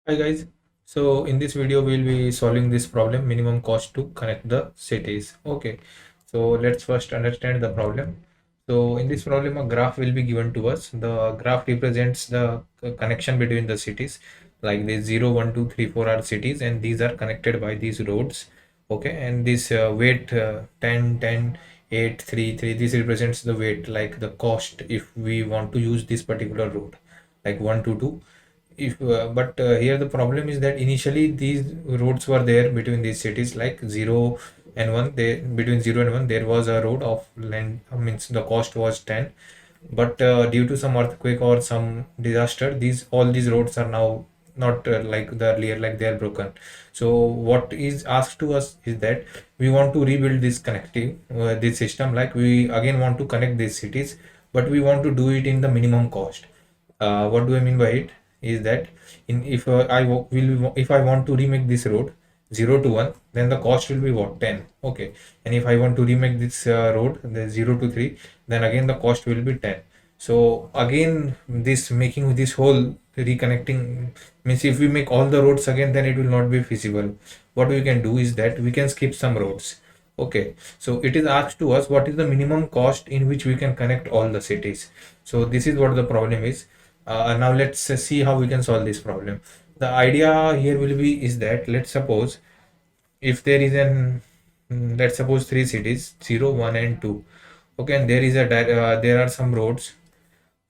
Hi guys, so in this video we'll be solving this problem minimum cost to connect the cities. Okay, so let's first understand the problem. So in this problem a graph will be given to us. The graph represents the connection between the cities, like the 0, 1, 2, 3, 4 are cities and these are connected by these roads. Okay, and this weight 10, 10, 8, 3, 3, this represents the weight, like the cost if we want to use this particular road, like 1 to 2. If but Here the problem is that initially these roads were there between these cities, like 0 and 1. They between 0 and 1 there was a road of land, means the cost was 10, but due to some earthquake or some disaster, these all these roads are now not like the earlier, like they are broken. So what is asked to us is that we want to rebuild this connecting this system, like we again want to connect these cities, but we want to do it in the minimum cost. What do I mean by it is that in if if I want to remake this road 0 to 1, then the cost will be what, 10. Okay, and if I want to remake this road the 0 to 3, then again the cost will be 10. So again this making this whole reconnecting means if we make all the roads again, then it will not be feasible. What we can do is that we can skip some roads. Okay, so it is asked to us what is the minimum cost in which we can connect all the cities. So this is what the problem is. Now let's see how we can solve this problem. The idea here will be is that, let's suppose if there is let's suppose three cities, 0, 1 and 2. Okay, and there is there are some roads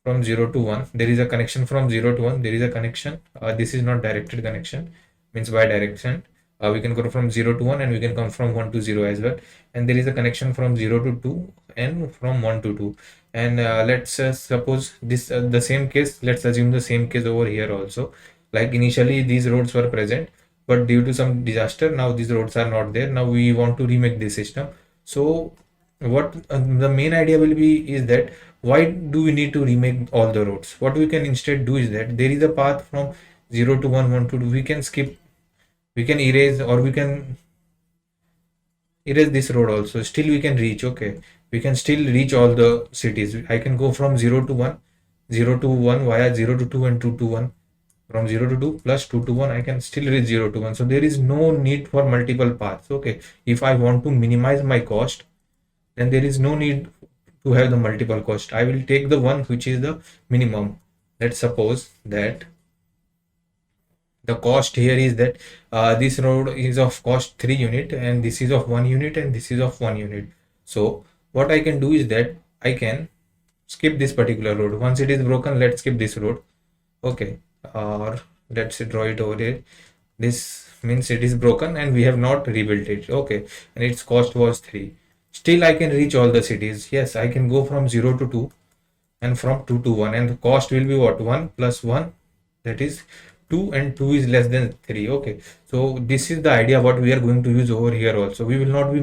from 0 to 1. There is a connection from 0 to 1. There is a connection. This is not directed connection, means by direction. We can go from 0 to 1 and we can come from 1 to 0 as well. And there is a connection from 0 to 2 and from 1 to 2. And let's suppose this the same case. Let's assume the same case over here also. Like initially these roads were present, but due to some disaster, now these roads are not there. Now we want to remake this system. So what the main idea will be is that why do we need to remake all the roads? What we can instead do is that there is a path from 0 to 1, 1 to 2. We can skip, we can erase, or we can erase this road also. Still we can reach. Okay, we can still reach all the cities. I can go from 0 to 1, 0 to 1 via 0 to 2 and 2 to 1. From 0 to 2 plus 2 to 1, I can still reach 0 to 1. So there is no need for multiple paths. Okay, if I want to minimize my cost, then there is no need to have the multiple cost. I will take the one which is the minimum. Let's suppose that the cost here is that this road is of cost 3 unit and this is of 1 unit and this is of 1 unit. So what I can do is that I can skip this particular road. Once it is broken, let's skip this road. Okay, or let's draw it over here. This means it is broken and we have not rebuilt it. Okay, and its cost was 3. Still I can reach all the cities. Yes, I can go from 0 to 2 and from 2 to 1, and the cost will be what, 1 plus 1, that is 2, and 2 is less than 3. Okay, so this is the idea what we are going to use over here also. We will not be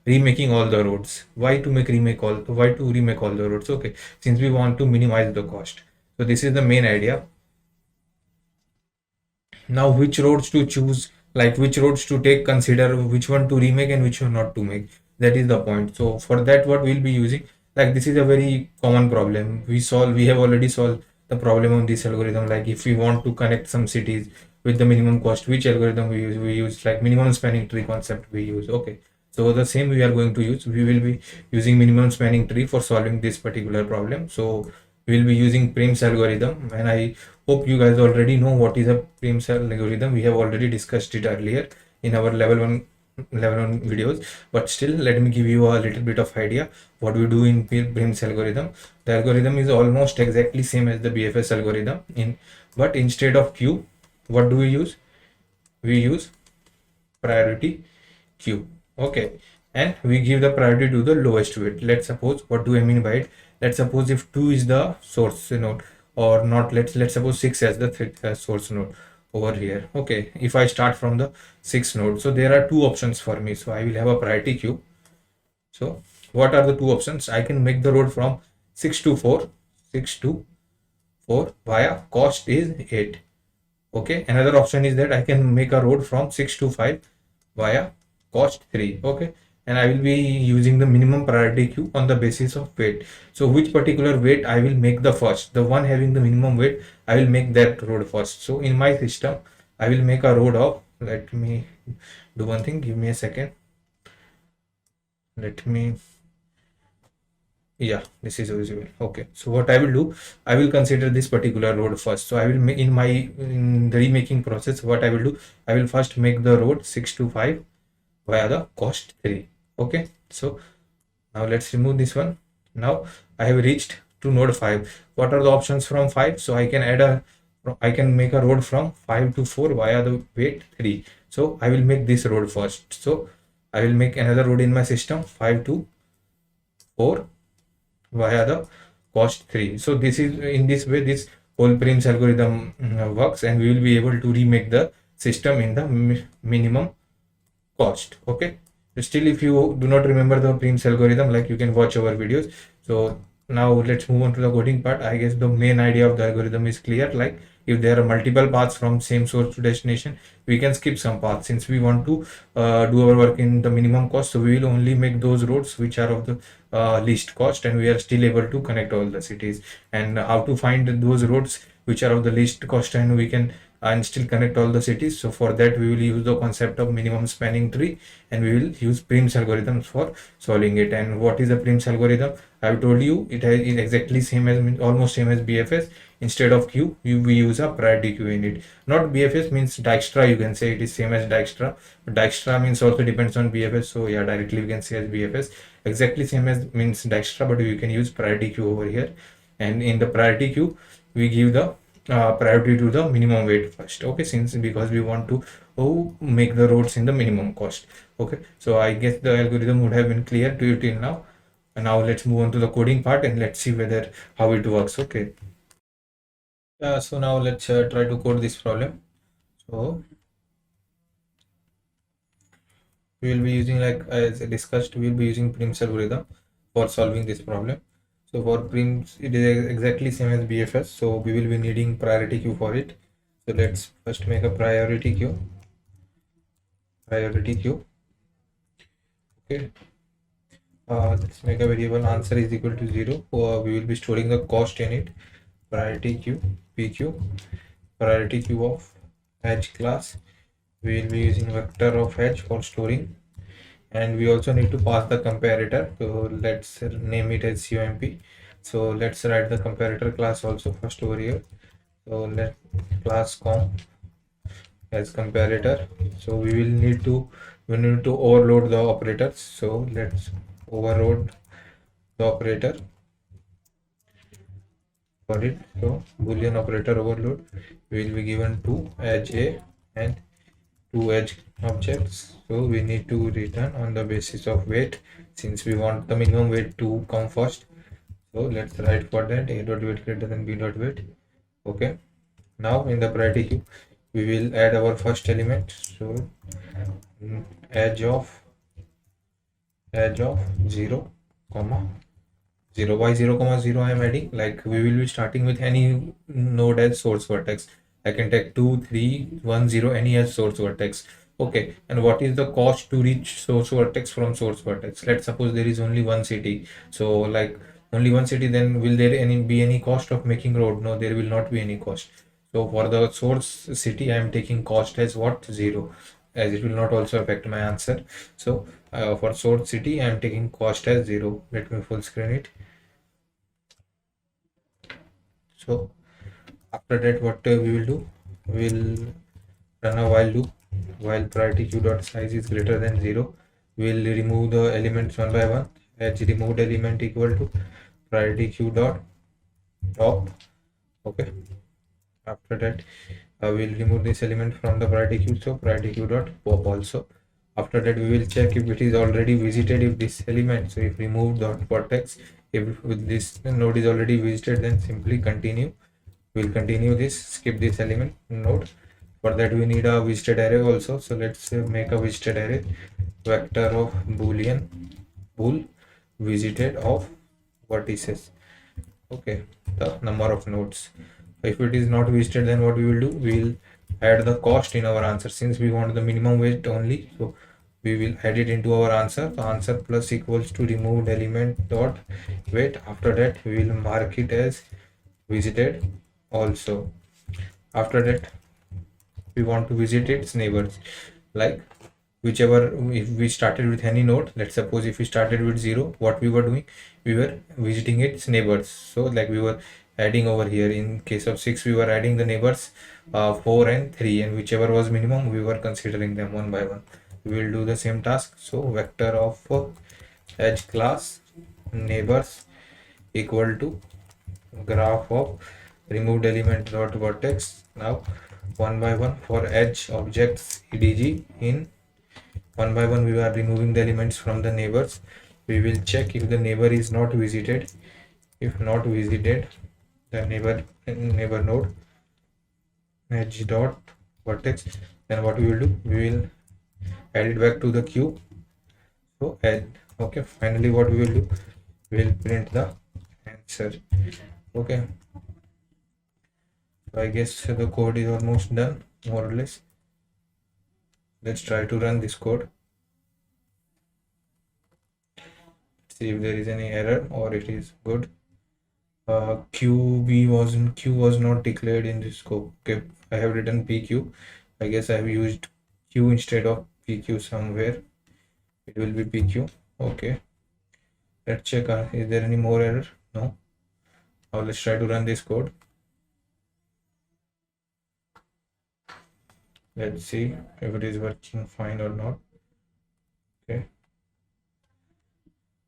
remaking all the roads. Why to remake all the roads? Okay, since we want to minimize the cost. So this is the main idea. Now which roads to choose, like which roads to take, consider which one to remake and which one not to make, that is the point. So for that, what we'll be using, like this is a very common problem we have already solved the problem of this algorithm. Like if we want to connect some cities with the minimum cost, which algorithm we use like minimum spanning tree concept we use. Okay, so the same we are going to use. We will be using minimum spanning tree for solving this particular problem. So we will be using Prim's algorithm, and I hope you guys already know what is a Prim's algorithm. We have already discussed it earlier in our level 1 videos, but still let me give you a little bit of idea what we do in Prim's algorithm. The algorithm is almost exactly same as the BFS algorithm, but instead of queue, what do we use? We use priority queue. Okay, and we give the priority to the lowest weight. Let's suppose, what do I mean by it? Let's suppose if 2 is the source node, or not, let's suppose 6 as the source node over here. Okay, if I start from the 6th node, so there are two options for me. So I will have a priority queue. So what are the two options? I can make the road from 6 to 4, 6 to 4 via cost is 8. Okay, another option is that I can make a road from 6 to 5 via cost 3. Okay, and I will be using the minimum priority queue on the basis of weight. So which particular weight I will make the first, the one having the minimum weight, I will make that road first. So in my system, I will make a road of, let me do one thing, give me a second. Let me, yeah, this is visible. Okay, so what I will do, I will consider this particular road first. So I will make in the remaking process, what I will do, I will first make the road 625 via the cost 3. Okay, so now let's remove this one. Now I have reached to node 5. What are the options from 5? So I can make a road from 5 to 4 via the weight 3. So I will make this road first. So I will make another road in my system 5 to 4 via the cost 3. So this is, in this way, this whole Prim's algorithm works, and we will be able to remake the system in the minimum cost. Okay, still, if you do not remember the Prim's algorithm, like, you can watch our videos. So now let's move on to the coding part. I guess the main idea of the algorithm is clear. Like, if there are multiple paths from same source to destination, we can skip some paths, since we want to do our work in the minimum cost. So we will only make those roads which are of the least cost, and we are still able to connect all the cities. And how to find those roads which are of the least cost, and we can and still connect all the cities. So for that, we will use the concept of minimum spanning tree, and we will use Prim's algorithms for solving it. And what is the Prim's algorithm? I have told you, it is exactly same as, almost same as BFS. Instead of queue, we use a priority queue in it. Not BFS means Dijkstra, you can say it is same as Dijkstra. But Dijkstra means also depends on BFS. So yeah, directly we can say as BFS. Exactly same as means Dijkstra, but we can use priority queue over here. And in the priority queue, we give the priority to the minimum weight first. Okay, since because we want to make the roads in the minimum cost. Okay, so I guess the algorithm would have been clear to you till now. And now let's move on to the coding part, and let's see whether how it works. Okay, so now let's try to code this problem. So we will be using, like as discussed, we will be using Prim's algorithm for solving this problem. So for Prim's, it is exactly same as BFS. So we will be needing priority queue for it. So let's first make a priority queue. Okay, let's make a variable answer is equal to 0. We will be storing the cost in it. Priority queue PQ, priority queue of edge class. We will be using vector of edge for storing, and we also need to pass the comparator. So let's name it as COMP. So let's write the comparator class also first over here. So let class com as comparator. So we need to overload the operators. So let's overload the operator for it. So boolean operator overload will be given to edge A and two edge objects. So we need to return on the basis of weight, since we want the minimum weight to come first. So let's write for that a dot weight greater than b dot weight. Okay, now in the priority queue, we will add our first element. So edge of 0 comma 0. Why 0 comma 0 I am adding? Like, we will be starting with any node as source vertex. I can take 2, 3, 1, 0, any as source vertex. Okay, and what is the cost to reach source vertex from source vertex? Let's suppose there is only one city. So like only one city, then will there be any cost of making road? No, there will not be any cost. So for the source city, I am taking cost as what? 0, as it will not also affect my answer. So for source city, I am taking cost as 0. Let me full screen it. So after that, what we will do, we will run a while loop. While priority queue dot size is greater than 0, we will remove the elements one by one. Edge removed element equal to priority queue dot top. Okay, after that, we will remove this element from the priority queue. So priority queue dot pop also. After that, we will check if it is already visited, if this element, so if remove dot vertex, if with this node is already visited, then simply continue. We'll continue this, skip this element node. For that, we need a visited array also. So let's make a visited array, vector of boolean bool visited of vertices. Okay, the number of nodes. If it is not visited, then what we will do, we will add the cost in our answer, since we want the minimum weight only. So we will add it into our answer. The answer plus equals to removed element dot weight. After that, we will mark it as visited also. After that, we want to visit its neighbors. Like whichever, if we started with any node, let's suppose if we started with 0, what we were doing, we were visiting its neighbors. So like we were adding over here. In case of 6, we were adding the neighbors 4 and 3, and whichever was minimum, we were considering them one by one. We will do the same task. So vector of edge class neighbors equal to graph of removed element dot vertex. Now one by one for edge objects edg. In one by one we are removing the elements from the neighbors. We will check if the neighbor is not visited. If not visited, the neighbor node edge dot vertex, then what we will do, we will add it back to the queue. So add. Okay, finally what we will do, we will print the answer. Okay, so I guess the code is almost done, more or less. Let's try to run this code, see if there is any error or it is good. Q was not declared in this scope. Okay, I have written PQ. I guess I have used Q instead of PQ somewhere. It will be PQ. Okay, let's check. Is there any more error? No. Now let's try to run this code. Let's see if it is working fine or not.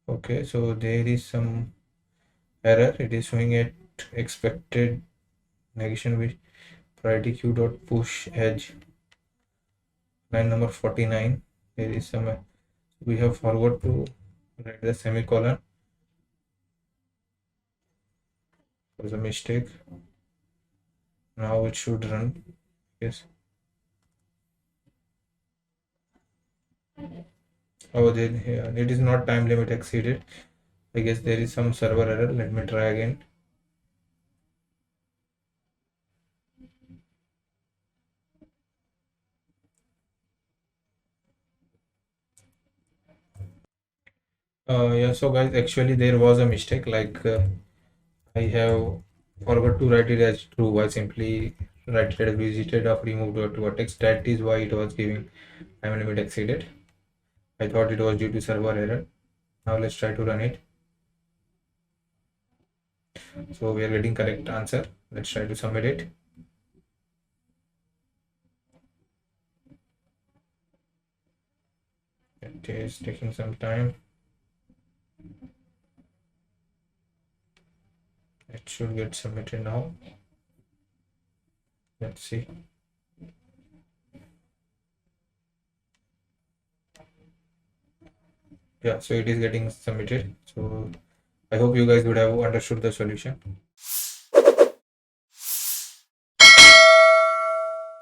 Okay, so there is some error. It is showing at expected negation with priority queue dot push edge line number 49. There is some, we have forgot to write the semicolon. Was a mistake. Now it should run. Yes. Oh, then yeah, it is not time limit exceeded. I guess there is some server error. Let me try again. Yeah, so guys, actually there was a mistake. Like I have forgot to write it as true. I simply write it as visited of removed to vertex. That is why it was giving time limit exceeded. I thought it was due to server error. Now let's try to run it. So we are getting correct answer. Let's try to submit it. It is taking some time. It should get submitted now. Let's see. Yeah, so it is getting submitted. So I hope you guys would have understood the solution.